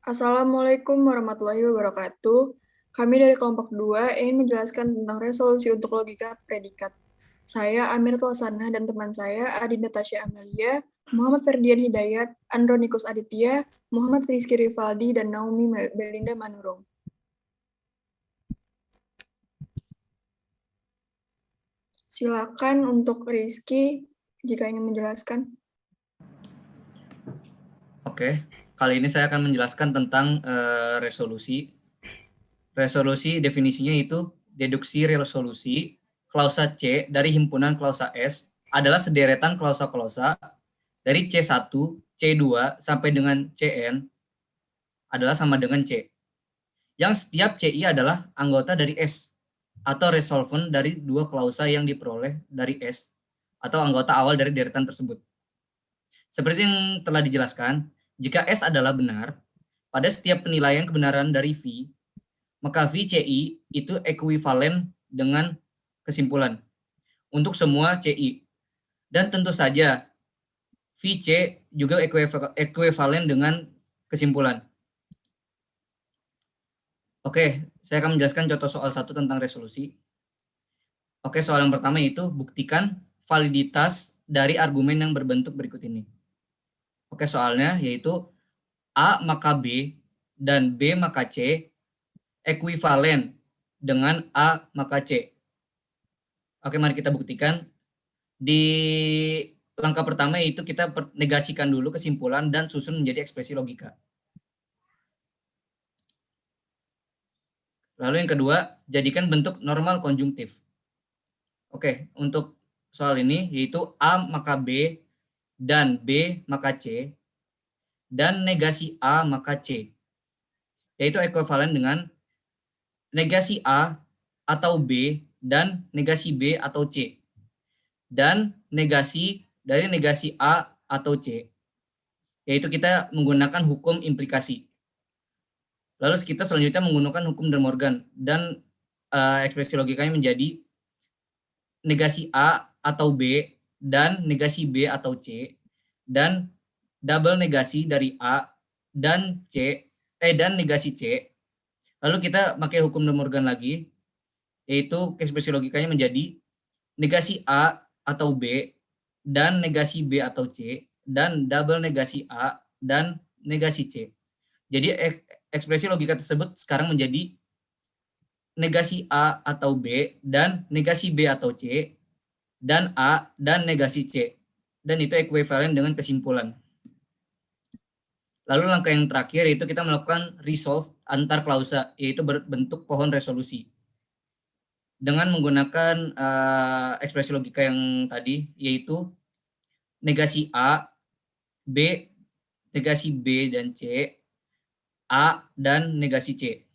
Assalamualaikum warahmatullahi wabarakatuh. Kami dari kelompok 2 ingin menjelaskan tentang resolusi untuk logika predikat. Saya Amir Tolsana dan teman saya Adinda Tasya Amalia, Muhammad Ferdian Hidayat, Andronikus Aditya, Muhammad Rizky Rivaldi, dan Naomi Belinda Manurung. Silakan untuk Rizky jika ingin menjelaskan. Oke, kali ini saya akan menjelaskan tentang resolusi. Resolusi definisinya itu deduksi resolusi klausa C dari himpunan klausa S adalah sederetan klausa-klausa dari C1, C2 sampai dengan Cn adalah sama dengan C. Yang setiap CI adalah anggota dari S atau resolvent dari dua klausa yang diperoleh dari S atau anggota awal dari deretan tersebut. Seperti yang telah dijelaskan, jika S adalah benar, pada setiap penilaian kebenaran dari V, maka VCI itu ekuivalen dengan kesimpulan untuk semua CI. Dan tentu saja VC juga ekuivalen dengan kesimpulan. Oke, saya akan menjelaskan contoh soal 1 tentang resolusi. Oke, soal yang pertama yaitu buktikan validitas dari argumen yang berbentuk berikut ini. Oke, soalnya yaitu A maka B dan B maka C ekuivalen dengan A maka C. Oke, mari kita buktikan. Di langkah pertama yaitu kita negasikan dulu kesimpulan dan susun menjadi ekspresi logika. Lalu yang kedua, jadikan bentuk normal konjungtif. Oke, untuk soal ini yaitu A maka B dan B maka C dan negasi A maka C. Yaitu ekuivalen dengan negasi A atau B dan negasi B atau C. Dan negasi dari negasi A atau C. Yaitu kita menggunakan hukum implikasi. Lalu kita selanjutnya menggunakan hukum De Morgan dan ekspresi logikanya menjadi negasi A atau B dan negasi B atau C dan double negasi dari A dan C dan negasi C. Lalu kita pakai hukum De Morgan lagi, yaitu ekspresi logikanya menjadi negasi A atau B dan negasi B atau C dan double negasi A dan negasi C. Jadi ekspresi logika tersebut sekarang menjadi negasi A atau B dan negasi B atau C dan A dan negasi C. Dan itu ekuivalen dengan kesimpulan. Lalu langkah yang terakhir yaitu kita melakukan resolve antar klausa, yaitu berbentuk pohon resolusi. Dengan menggunakan ekspresi logika yang tadi, yaitu negasi A, B, negasi B dan C, A dan negasi C.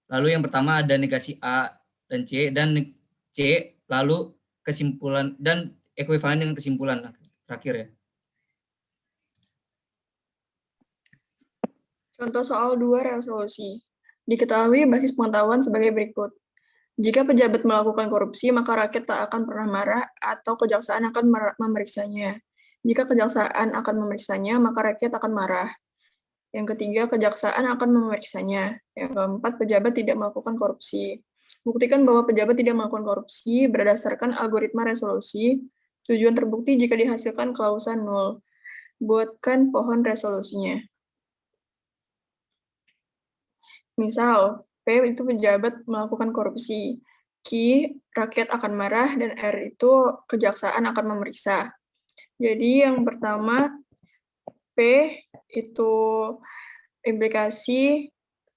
Lalu yang pertama ada negasi A dan C, lalu kesimpulan dan ekuivalen dengan kesimpulan terakhir ya. Contoh soal 2 resolusi. Diketahui basis pengetahuan sebagai berikut. Jika pejabat melakukan korupsi, maka rakyat tak akan pernah marah atau kejaksaan akan memeriksanya. Jika kejaksaan akan memeriksanya, maka rakyat akan marah. Yang ketiga, kejaksaan akan memeriksanya. Yang keempat, pejabat tidak melakukan korupsi. Buktikan bahwa pejabat tidak melakukan korupsi berdasarkan algoritma resolusi. Tujuan terbukti jika dihasilkan klausa nol. Buatkan pohon resolusinya. Misal, P itu pejabat melakukan korupsi, Q rakyat akan marah, dan R itu kejaksaan akan memeriksa. Jadi yang pertama, P itu implikasi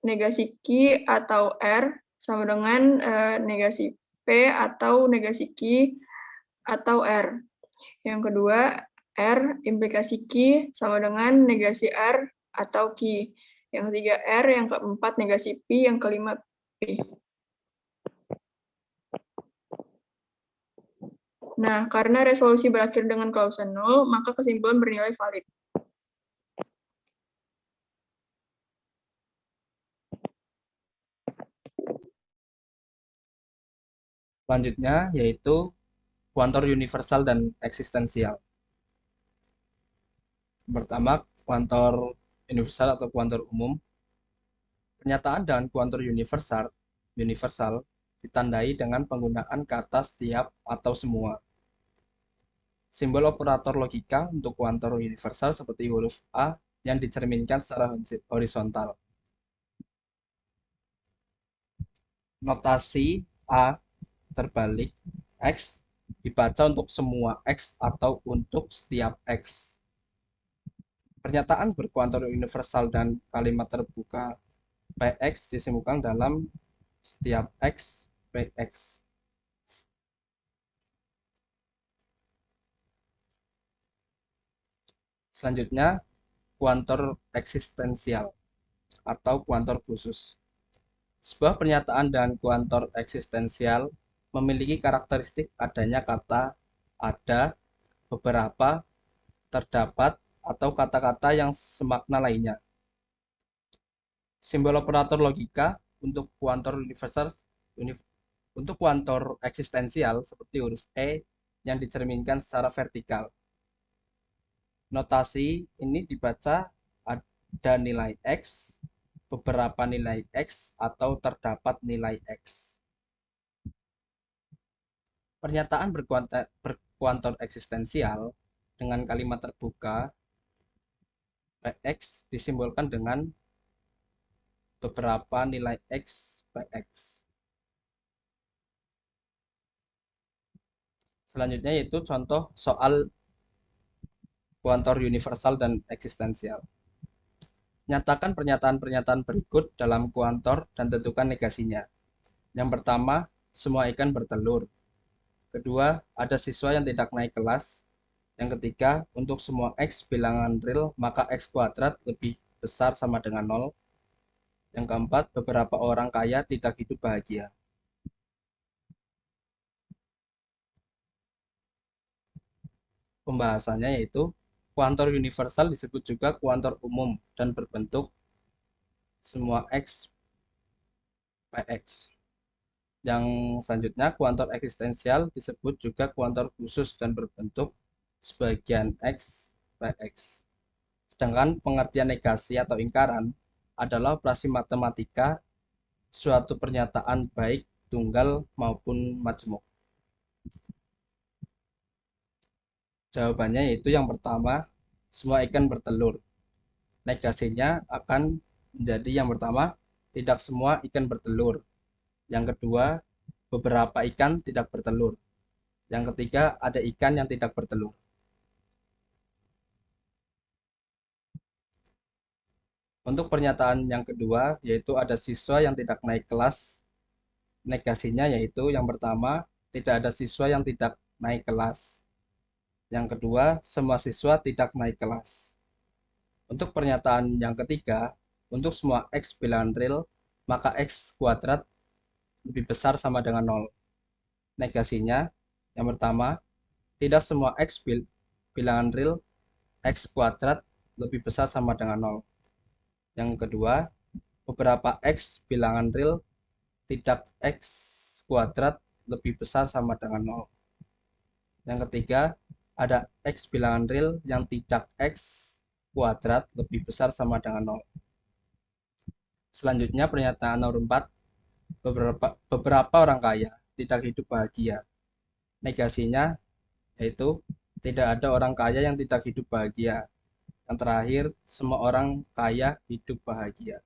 negasi Q atau R sama dengan negasi P atau negasi Q atau R. Yang kedua, R implikasi Q sama dengan negasi R atau Q. Yang ketiga R, yang keempat negasi P, yang kelima P. Nah, karena resolusi berakhir dengan klausa nol, maka kesimpulan bernilai valid. Selanjutnya yaitu kuantor universal dan eksistensial. Pertama, kuantor universal atau kuantor umum. Pernyataan dengan kuantor universal ditandai dengan penggunaan kata setiap atau semua. Simbol operator logika untuk kuantor universal seperti huruf A yang dicerminkan secara horizontal. Notasi A terbalik X dibaca untuk semua X atau untuk setiap X. Pernyataan berkuantor universal dan kalimat terbuka PX disimpulkan dalam setiap X PX. Selanjutnya, kuantor eksistensial atau kuantor khusus. Sebuah pernyataan dan kuantor eksistensial memiliki karakteristik adanya kata ada, beberapa, terdapat, atau kata-kata yang semakna lainnya. Simbol operator logika untuk kuantor universal untuk kuantor eksistensial seperti huruf E yang dicerminkan secara vertikal. Notasi ini dibaca ada nilai X, beberapa nilai X, atau terdapat nilai X. Pernyataan berkuantor eksistensial dengan kalimat terbuka Px disimbolkan dengan beberapa nilai X Px. Selanjutnya yaitu contoh soal kuantor universal dan eksistensial. Nyatakan pernyataan-pernyataan berikut dalam kuantor dan tentukan negasinya. Yang pertama, semua ikan bertelur. Kedua, ada siswa yang tidak naik kelas. Yang ketiga, untuk semua X bilangan real, maka X kuadrat lebih besar sama dengan 0. Yang keempat, beberapa orang kaya tidak hidup bahagia. Pembahasannya yaitu, kuantor universal disebut juga kuantor umum dan berbentuk semua X Px. Yang selanjutnya, kuantor eksistensial disebut juga kuantor khusus dan berbentuk sebagian X Px. Sedangkan pengertian negasi atau ingkaran adalah operasi matematika suatu pernyataan baik tunggal maupun majmuk. Jawabannya yaitu yang pertama, semua ikan bertelur. Negasinya akan menjadi yang pertama, tidak semua ikan bertelur. Yang kedua, beberapa ikan tidak bertelur. Yang ketiga, ada ikan yang tidak bertelur. Untuk pernyataan yang kedua, yaitu ada siswa yang tidak naik kelas. Negasinya yaitu yang pertama, tidak ada siswa yang tidak naik kelas. Yang kedua, semua siswa tidak naik kelas. Untuk pernyataan yang ketiga, untuk semua X bilangan real, maka X kuadrat lebih besar sama dengan 0. Negasinya, yang pertama, tidak semua X bilangan real, X kuadrat lebih besar sama dengan 0. Yang kedua, beberapa X bilangan real, tidak X kuadrat lebih besar sama dengan 0. Yang ketiga, ada X bilangan real yang tidak X kuadrat lebih besar sama dengan 0. Selanjutnya pernyataan nomor 4, beberapa orang kaya tidak hidup bahagia. Negasinya yaitu tidak ada orang kaya yang tidak hidup bahagia. Yang terakhir, semua orang kaya hidup bahagia.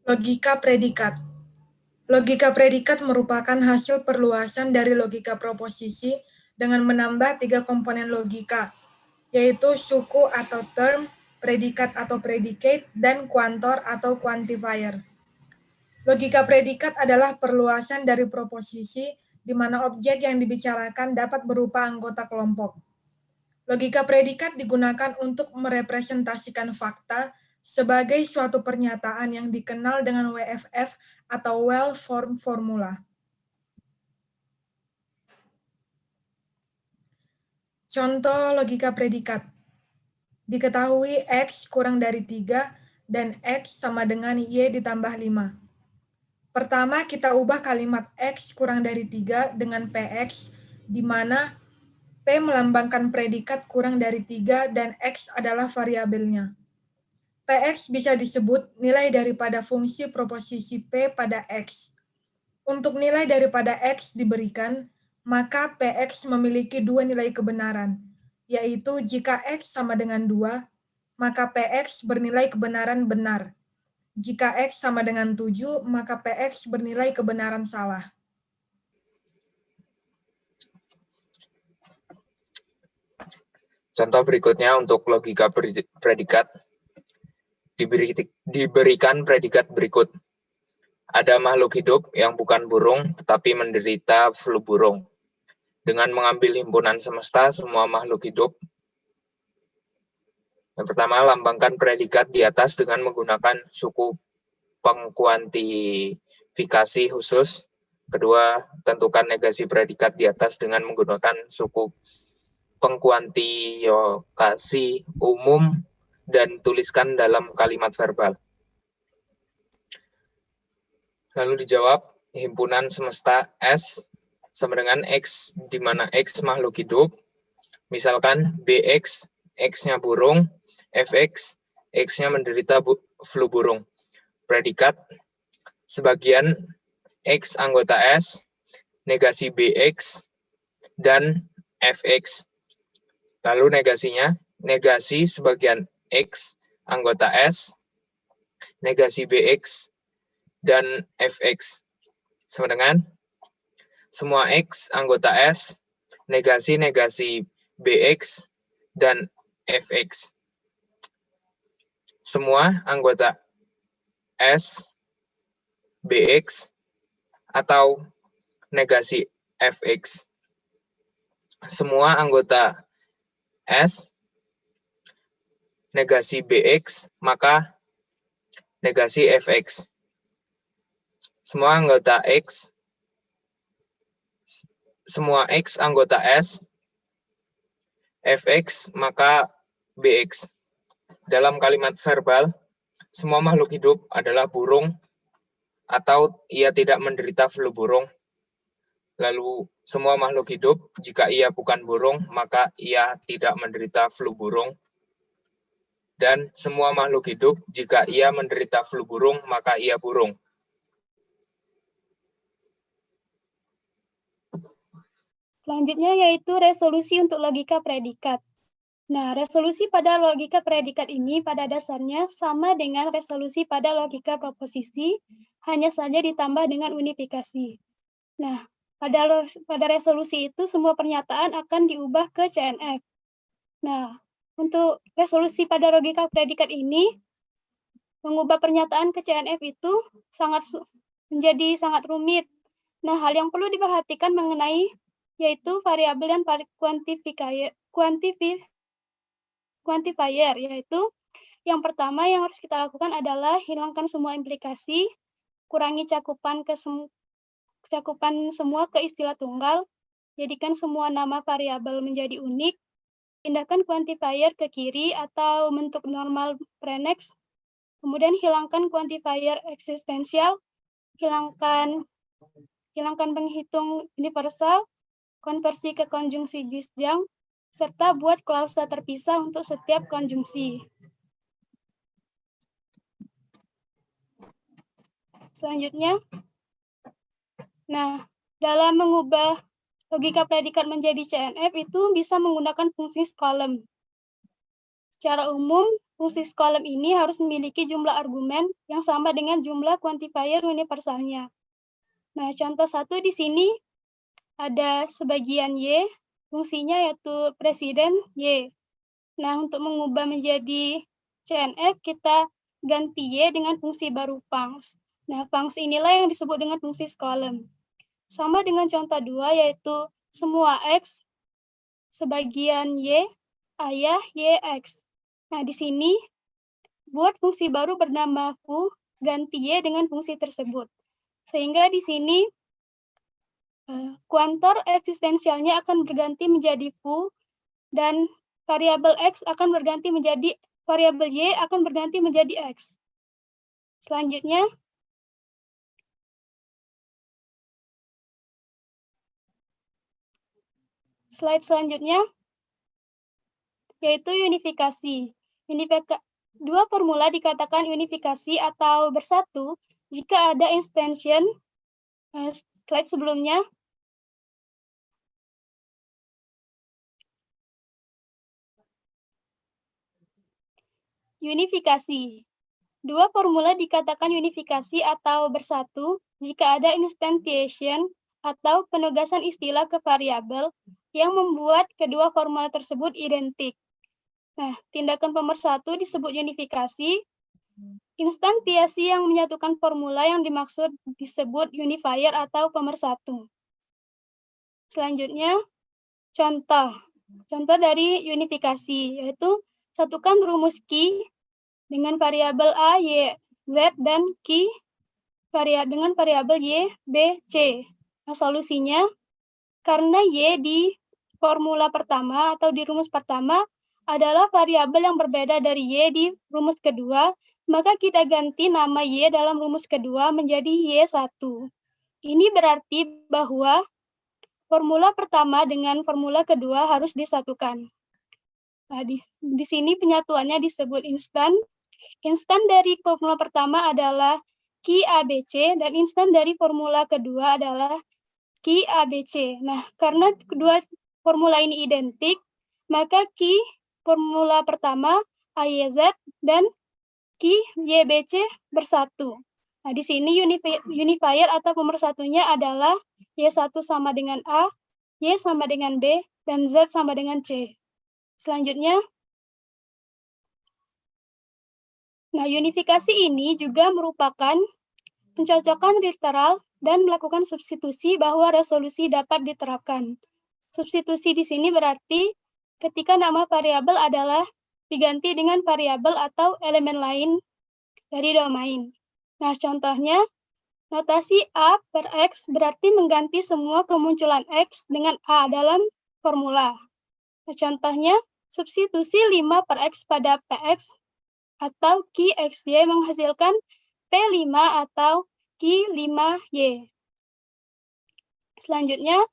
Logika predikat. Logika predikat merupakan hasil perluasan dari logika proposisi dengan menambah 3 komponen logika, yaitu suku atau term, predikat atau predicate, dan kuantor atau quantifier. Logika predikat adalah perluasan dari proposisi di mana objek yang dibicarakan dapat berupa anggota kelompok. Logika predikat digunakan untuk merepresentasikan fakta sebagai suatu pernyataan yang dikenal dengan WFF atau well-formed formula. Contoh logika predikat. Diketahui X kurang dari 3 dan X sama dengan Y ditambah 5. Pertama, kita ubah kalimat X kurang dari 3 dengan PX, di mana P melambangkan predikat kurang dari 3 dan X adalah variabelnya. PX bisa disebut nilai daripada fungsi proposisi P pada X. Untuk nilai daripada X diberikan, maka PX memiliki dua nilai kebenaran, yaitu jika X sama dengan 2, maka PX bernilai kebenaran benar. Jika X sama dengan 7, maka PX bernilai kebenaran salah. Contoh berikutnya untuk logika predikat. Diberikan predikat berikut. Ada makhluk hidup yang bukan burung, tetapi menderita flu burung. Dengan mengambil himpunan semesta, semua makhluk hidup. Yang pertama, lambangkan predikat di atas dengan menggunakan suku pengkuantifikasi khusus. Kedua, tentukan negasi predikat di atas dengan menggunakan suku pengkuantifikasi umum dan tuliskan dalam kalimat verbal. Lalu dijawab, himpunan semesta S sama dengan X, di mana X makhluk hidup. Misalkan BX, X-nya burung, FX, X-nya menderita flu burung. Predikat, sebagian X anggota S, negasi BX, dan FX. Lalu negasinya, negasi sebagian X anggota S, negasi BX, dan FX. Sama dengan semua X anggota S, negasi-negasi BX, dan FX. Semua anggota S, BX, atau negasi FX. Semua anggota S, negasi BX, maka negasi FX. Semua anggota X, semua X anggota S, FX, maka BX. Dalam kalimat verbal, semua makhluk hidup adalah burung atau ia tidak menderita flu burung. Lalu, semua makhluk hidup, jika ia bukan burung, maka ia tidak menderita flu burung. Dan semua makhluk hidup, jika ia menderita flu burung, maka ia burung. Selanjutnya yaitu resolusi untuk logika predikat. Nah, resolusi pada logika predikat ini pada dasarnya sama dengan resolusi pada logika proposisi, hanya saja ditambah dengan unifikasi. Nah, pada resolusi itu semua pernyataan akan diubah ke CNF. Nah, untuk resolusi pada logika predikat ini, mengubah pernyataan ke CNF itu menjadi sangat rumit. Nah, hal yang perlu diperhatikan mengenai yaitu variabel dan quantifier, yaitu yang pertama yang harus kita lakukan adalah hilangkan semua implikasi, kurangi cakupan semua ke istilah tunggal, jadikan semua nama variabel menjadi unik, pindahkan quantifier ke kiri atau bentuk normal prenex, kemudian hilangkan quantifier eksistensial, hilangkan penghitung universal, konversi ke konjungsi disjunct, serta buat klausa terpisah untuk setiap konjungsi. Selanjutnya, nah, dalam mengubah logika predikat menjadi CNF itu bisa menggunakan fungsi column. Secara umum, fungsi column ini harus memiliki jumlah argumen yang sama dengan jumlah quantifier universalnya. Nah, contoh satu di sini ada sebagian Y, fungsinya yaitu presiden Y. Nah, untuk mengubah menjadi CNF, kita ganti Y dengan fungsi baru func. Nah, func inilah yang disebut dengan fungsi column. Sama dengan contoh 2, yaitu semua X, sebagian Y, ayah YX. Nah, di sini, buat fungsi baru bernama foo, ganti Y dengan fungsi tersebut. Sehingga di sini, kuantor eksistensialnya akan berganti menjadi foo, dan variabel X akan berganti menjadi, variabel Y akan berganti menjadi X. Selanjutnya, Slide selanjutnya yaitu unifikasi. Dua formula dikatakan unifikasi atau bersatu jika ada extension. Slide sebelumnya. Unifikasi. Dua formula dikatakan unifikasi atau bersatu jika ada instantiation atau penugasan istilah ke variabel yang membuat kedua formula tersebut identik. Nah, tindakan pemersatu disebut unifikasi. Instantiasi yang menyatukan formula yang dimaksud disebut unifier atau pemersatu. Selanjutnya, contoh. Contoh dari unifikasi, yaitu satukan rumus Q dengan variabel A, Y, Z, dan Q dengan variabel Y, B, C. Nah, solusinya, karena Y di formula pertama atau di rumus pertama adalah variabel yang berbeda dari Y di rumus kedua, maka kita ganti nama Y dalam rumus kedua menjadi Y1. Ini berarti bahwa formula pertama dengan formula kedua harus disatukan. Nah, di sini penyatuannya disebut instan. Instan dari formula pertama adalah Q ABC dan instan dari formula kedua adalah Q ABC. Nah, karena kedua formula ini identik, maka Q formula pertama AYZ dan Q YBC bersatu. Nah, di sini unifier atau pemersatunya adalah Y1 sama dengan A, Y sama dengan B, dan Z sama dengan C. Selanjutnya, nah, unifikasi ini juga merupakan pencocokan literal dan melakukan substitusi bahwa resolusi dapat diterapkan. Substitusi di sini berarti ketika nama variabel adalah diganti dengan variabel atau elemen lain dari domain. Nah, contohnya, notasi A per X berarti mengganti semua kemunculan X dengan A dalam formula. Nah, contohnya, substitusi 5 per X pada PX atau QXY menghasilkan P5 atau Q5Y. Selanjutnya,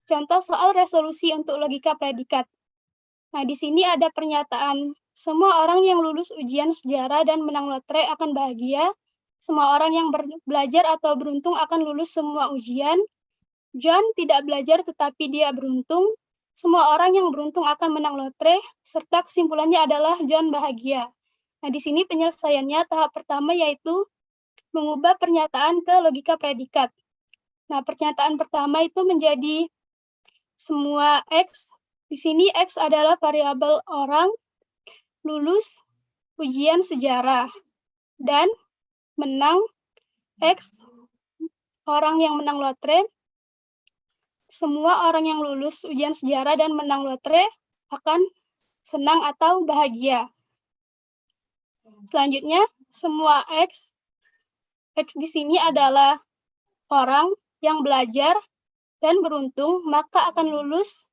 contoh soal resolusi untuk logika predikat. Nah, di sini ada pernyataan, semua orang yang lulus ujian sejarah dan menang lotre akan bahagia, semua orang yang belajar atau beruntung akan lulus semua ujian, John tidak belajar tetapi dia beruntung, semua orang yang beruntung akan menang lotre, serta kesimpulannya adalah John bahagia. Nah, di sini penyelesaiannya tahap pertama yaitu mengubah pernyataan ke logika predikat. Nah, pernyataan pertama itu menjadi semua X. Di sini X adalah variabel orang lulus ujian sejarah dan menang X orang yang menang lotre. Semua orang yang lulus ujian sejarah dan menang lotre akan senang atau bahagia. Selanjutnya, semua X di sini adalah orang yang belajar dan beruntung, maka akan lulus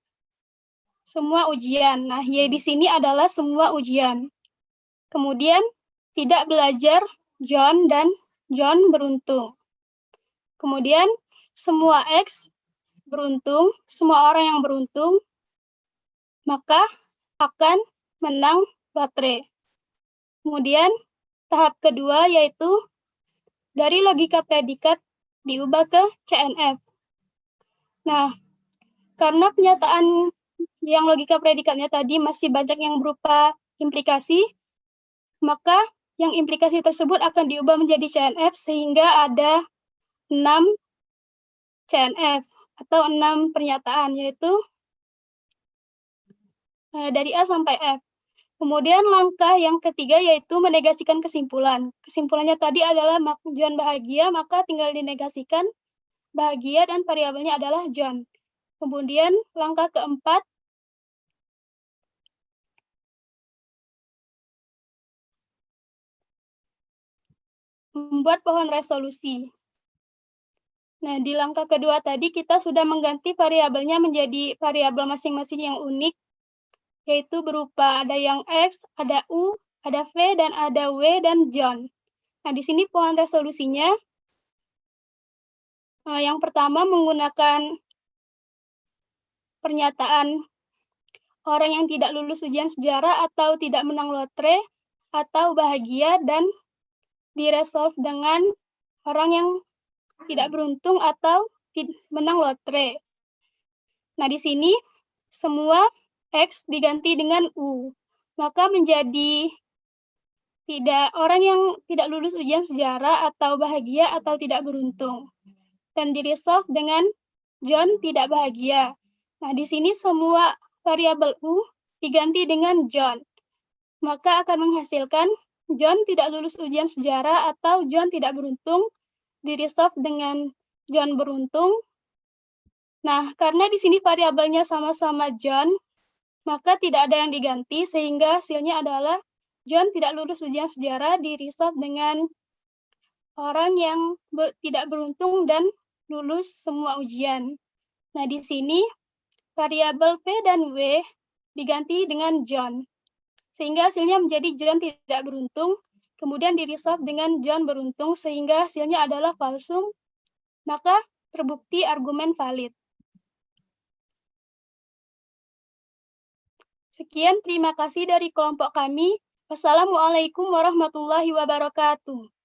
semua ujian. Nah, Y di sini adalah semua ujian. Kemudian, tidak belajar John dan John beruntung. Kemudian, semua X beruntung, semua orang yang beruntung, maka akan menang lotre. Kemudian, tahap kedua yaitu dari logika predikat diubah ke CNF. Nah, karena penyataan yang logika predikatnya tadi masih banyak yang berupa implikasi, maka yang implikasi tersebut akan diubah menjadi CNF sehingga ada 6 CNF atau 6 pernyataan, yaitu dari A sampai F. Kemudian langkah yang ketiga yaitu menegasikan kesimpulan. Kesimpulannya tadi adalah John bahagia, maka tinggal dinegasikan bahagia dan variabelnya adalah John. Kemudian langkah keempat, membuat pohon resolusi. Nah, di langkah kedua tadi kita sudah mengganti variabelnya menjadi variabel masing-masing yang unik, yaitu berupa ada yang X, ada U, ada V, dan ada W, dan John. Nah, di sini pohon resolusinya, yang pertama menggunakan pernyataan orang yang tidak lulus ujian sejarah atau tidak menang lotre atau bahagia, dan diresolve dengan orang yang tidak beruntung atau menang lotre. Nah, di sini semua X diganti dengan U. Maka menjadi orang yang tidak lulus ujian sejarah atau bahagia atau tidak beruntung. Dan diresolve dengan John tidak bahagia. Nah, di sini semua variabel U diganti dengan John. Maka akan menghasilkan John tidak lulus ujian sejarah atau John tidak beruntung, diresolve dengan John beruntung. Nah, karena di sini variabelnya sama-sama John, maka tidak ada yang diganti, sehingga hasilnya adalah John tidak lulus ujian sejarah, diresolve dengan orang yang tidak beruntung dan lulus semua ujian. Nah, di sini variabel P dan W diganti dengan John, sehingga hasilnya menjadi John tidak beruntung, kemudian diresolve dengan John beruntung, sehingga hasilnya adalah falsum, maka terbukti argumen valid. Sekian, terima kasih dari kelompok kami. Wassalamualaikum warahmatullahi wabarakatuh.